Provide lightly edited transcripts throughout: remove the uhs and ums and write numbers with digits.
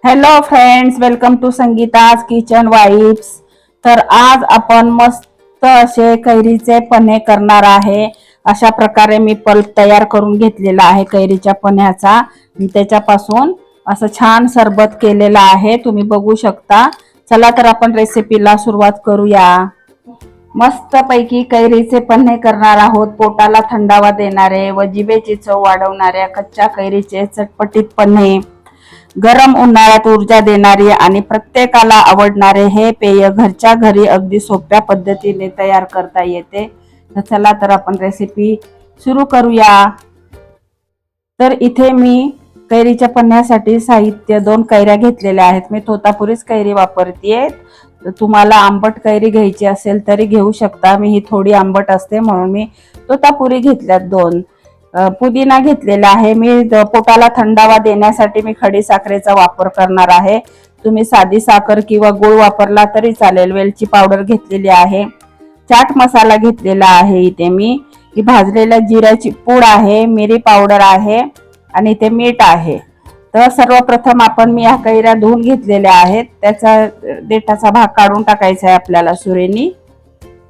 Hello friends, welcome to Sangeeta's kitchen vibes. तर आज आपण मस्त असे कैरीचे पन्हे करणार आहे। अशा प्रकारे मी पल्प तयार करून घेतलेला आहे कैरीच्या पन्ह्याचा। त्याच्यापासून असं छान सरबत केलेला आहे, तुम्ही बघू शकता। चला तर आपण रेसिपीला सुरुवात करूया। मस्त पैकी कैरीचे पन्हे करणार आहोत। पोटाला थंडावा देणारे व जिभेची चव वाढवणाऱ्या कच्च्या कैरीचे चटपटीत पन्हे, गरम उन्हाळ्यात ऊर्जा देणारी आणि प्रत्येकाला आवडणारे हे पेय घरच्या घरी अगदी सोप्या पद्धतीने तयार करता येते। तर चला तर आपण रेसिपी सुरू करूया। तर इथे मी कैरीच्या पन्ह्यासाठी साहित्य 2 कैऱ्या घेतलेल्या आहेत। मी तोतापुरीच कैरी वापरतेय। तुम्हाला आंबट कैरी घ्यायची असेल तरी घेऊ शकता। मी ही थोडी आंबट असते म्हणून मी तोतापुरी घेतल्यात 2। पुदिना घेतलेला आहे। मी पोटाला थंडावा देण्यासाठी मी खडी साखरेचा वापर करणार आहे। तुम्ही साधी साखर किंवा गुळ वापरला तरी चालेल। वेलची पावडर घेतलेली आहे। चाट मसाला घेतलेला आहे। इथे मी भाजलेल्या जिऱ्याची पूड आहे, मिरी पावडर आहे आणि इथे मीठ आहे। तर सर्वप्रथम आपण मी ह्या कैऱ्या धुवून घेतलेल्या आहेत। त्याचा देठाचा भाग काढून टाकायचा आहे आपल्याला सुरेनी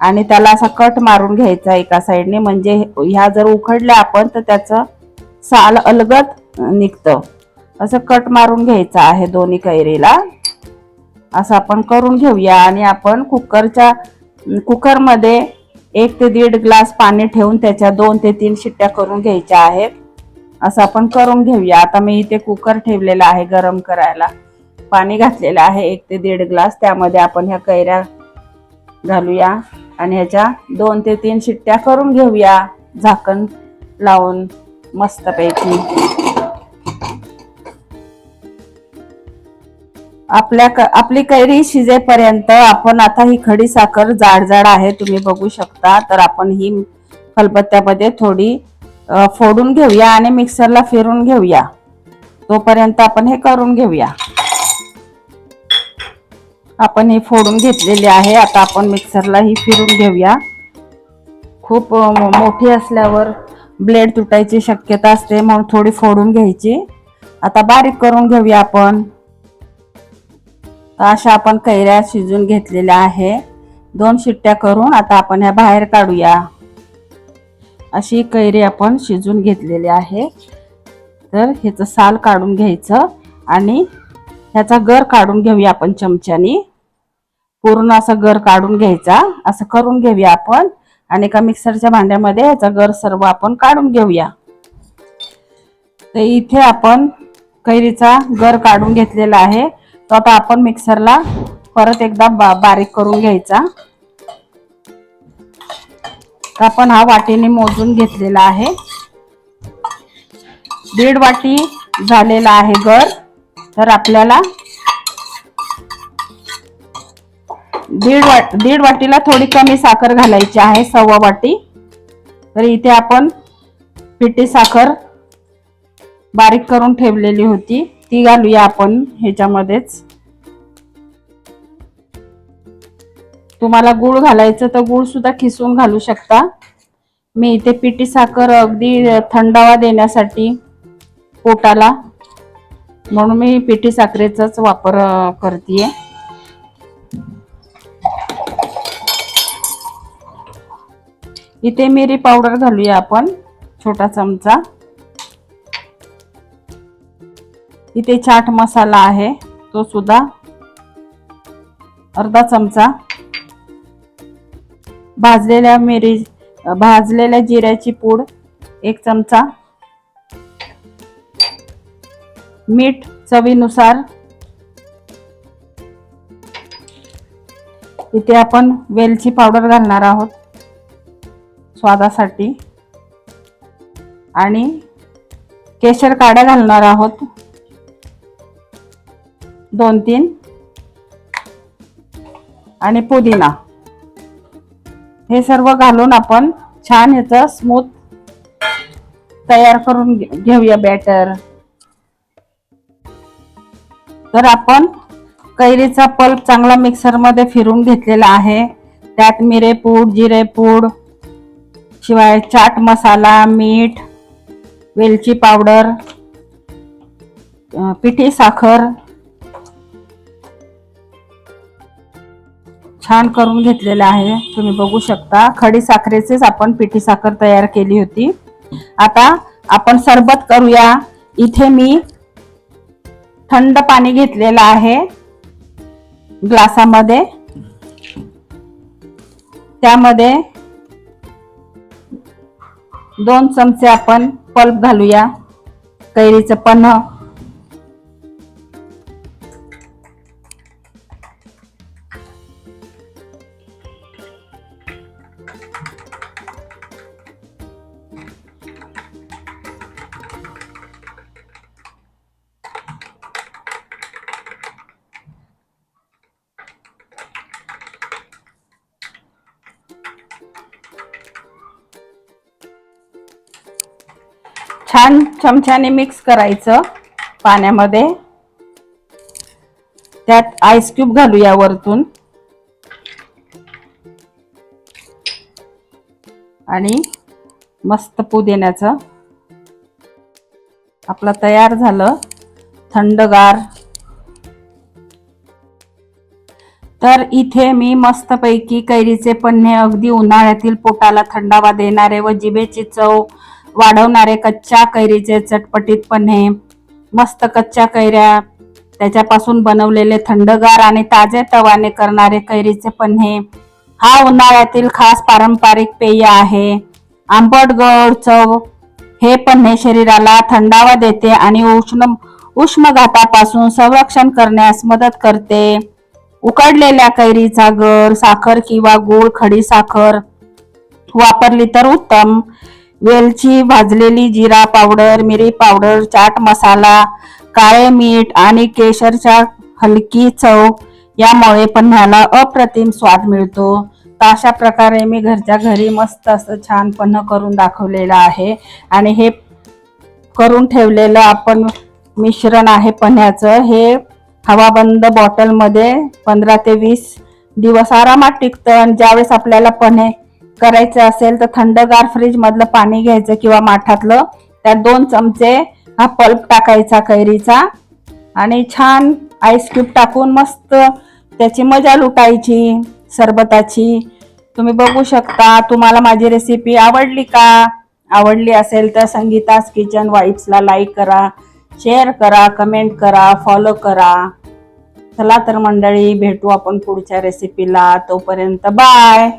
आणि त्याला असा कट मारून घ्यायचा एका साइडने, म्हणजे ह्या जर उखडल्या आपण तर त्याचं साल अलगद निघतं। असं कट मारून घ्यायचं आहे दोन्ही कैरीला। असं आपण करून घेऊया आणि आपण कुकरमध्ये 1 ते 1.5 ग्लास पाणी ठेवून त्याच्या 2 ते 3 शिट्ट्या करून घ्यायच्या आहेत। असं आपण करून घेऊया। आता मी इथे कुकर ठेवलेला आहे गरम करायला। पाणी घातलेलं आहे 1 ते 1.5 ग्लास। त्यामध्ये आपण ह्या कैऱ्या घालूया आणि ह्याच्या 2 ते 3 शिट्ट्या करून घेऊया झाकण लावून मस्तपैकी। आपली कैरी शिजेपर्यंत आपण आता ही खडी साखर जाड आहे, तुम्ही बघू शकता। तर आपण ही खलबत्त्यामध्ये थोडी फोडून घेऊया आणि मिक्सरला फिरून घेऊया। तोपर्यंत आपण हे करून घेऊया। आपण हे फोडून घेतलेले आहे। आता आपण मिक्सरला ही फिरून घेऊया। खूप मोठी असल्यावर ब्लेड तुटायची शक्यता असते, म्हणून थोडी फोडून घ्यायची। आता बारीक करून घेऊया आपण। अशा आपण कैऱ्या शिजून घेतलेल्या आहे। 2 शिट्ट्या करून आता आपण ह्या बाहेर काढूया। अशी कैरी आपण शिजून घेतलेली आहे। तर ह्याचं साल काढून घ्यायचं आणि ह्याचा गर काढून घेऊया आपण चमच्यानी। पूर्ण असा गर काढून घ्यायचा। असं करून घेऊया आपण आणि एका मिक्सरच्या भांड्यामध्ये ह्याचा गर सर्व आपण काढून घेऊया। तर इथे आपण कैरीचा गर काढून घेतलेला आहे। तो आता आपण मिक्सरला परत एकदा बारीक करून घ्यायचा। आपण हा वाटीने मोजून घेतलेला आहे। 1.5 वाटी झालेला आहे गर। तर आपल्याला 1.5 वाटीला थोडी कमी साखर घालायची आहे, 1.25 वाटी। तर इथे आपण पिठी साखर बारीक करून ठेवलेली होती ती घालूया आपण ह्याच्यामध्येच। तुम्हाला गुळ घालायचं तर गुळ सुद्धा खिसून घालू शकता। मी इथे पिठी साखर अगदी थंडावा देण्यासाठी पोटाला, म्हणून मी पिठी साखरेचाच वापर करतेय। इथे मिरी पावडर घालूया आपण छोटा चमचा। इथे चाट मसाला आहे तो सुद्धा अर्धा चमचा। भाजलेल्या जिऱ्याची पूड 1 चमचा। मीठ चवीनुसार। इथे आपण वेलची पावडर घालणार आहोत स्वादासाठी आणि केशर काड्या घालणार आहोत 2-3 आणि पुदिना। हे सर्व घालून आपण छान ह्याचं स्मूथ तयार करून घेऊया बॅटर। तर आपण कैरीचा पल्प चांगला मिक्सर मध्ये फिरून घेतलेला आहे। त्यात मिरेपूड, जिरेपूड, शिवाय चाट मसाला, मीठ, वेलची पावडर, पिठी साखर छान करून घेतलेलं आहे. तुम्ही बघू शकता खडी साखरेचेच आपण पिठी साखर तयार केली होती. आता आपण सरबत करूया. इथे मी थंड पाणी घेतलेलं आहे ग्लासामध्ये. त्यामध्ये 2 चमचे आपण पल्प घालूया, कैरीचं पन्ह. छान चमच्याने मिक्स करायचं पाण्यामध्ये. त्यात आईस क्यूब घालूया वरतून आणि मस्त पुदिन्याचं. आपलं तयार झालं थंडगार. तर इथे मी मस्तपैकी कैरीचे पन्हे, अगदी उन्हाळ्यातील पोटाला थंडावा देणारे व जिभेची चव वाढवणारे कच्च्या कैरीचे चटपटीत पन्हे, मस्त कच्च्या कैऱ्या त्याच्यापासून बनवलेले थंडगार आणि ताजे तवाने करणारे कैरीचे पन्हे हा उन्हाळ्यातील खास पारंपरिक पेय आहे. आंबट गोड चव हे पन्हे शरीराला थंडावा देते आणि उष्माघातापासून संरक्षण करण्यास मदत करते. उकडलेल्या कैरीचा गर, साखर किंवा गूळ, खडी साखर वापरली तर उत्तम. वेलची, भाजलेली जिरा पावडर, मिरी पावडर, चाट मसाला, काळे मीठ आणि केशरच्या हलकी चव यामुळे पन्ह्याला अप्रतिम स्वाद मिळतो. तर अशा प्रकारे मी घरच्या घरी मस्त असं छान पन्ह करून दाखवलेलं आहे. आणि हे करून ठेवलेलं आपण मिश्रण आहे पन्ह्याचं, हे हवाबंद बॉटलमध्ये 15 ते 20 दिवस आरामात टिकतं. ज्यावेळेस आपल्याला पन्हे करायचं असेल तर थंडगार फ्रीज मधलं पाणी घ्यायचं किंवा माठातलं. त्यात 2 चमचे हा पल्प टाकायचा कैरीचा आणि छान आईस क्यूब टाकून मस्त त्याची मजा लुटायची सरबताची. तुम्ही बघू शकता. तुम्हाला माझी रेसिपी आवडली का? आवडली असेल तर संगीताज किचन वाईब्सला लाईक करा, शेअर करा, कमेंट करा, फॉलो करा. चला तर मंडळी, भेटू आपण पुढच्या रेसिपीला. तोपर्यंत बाय.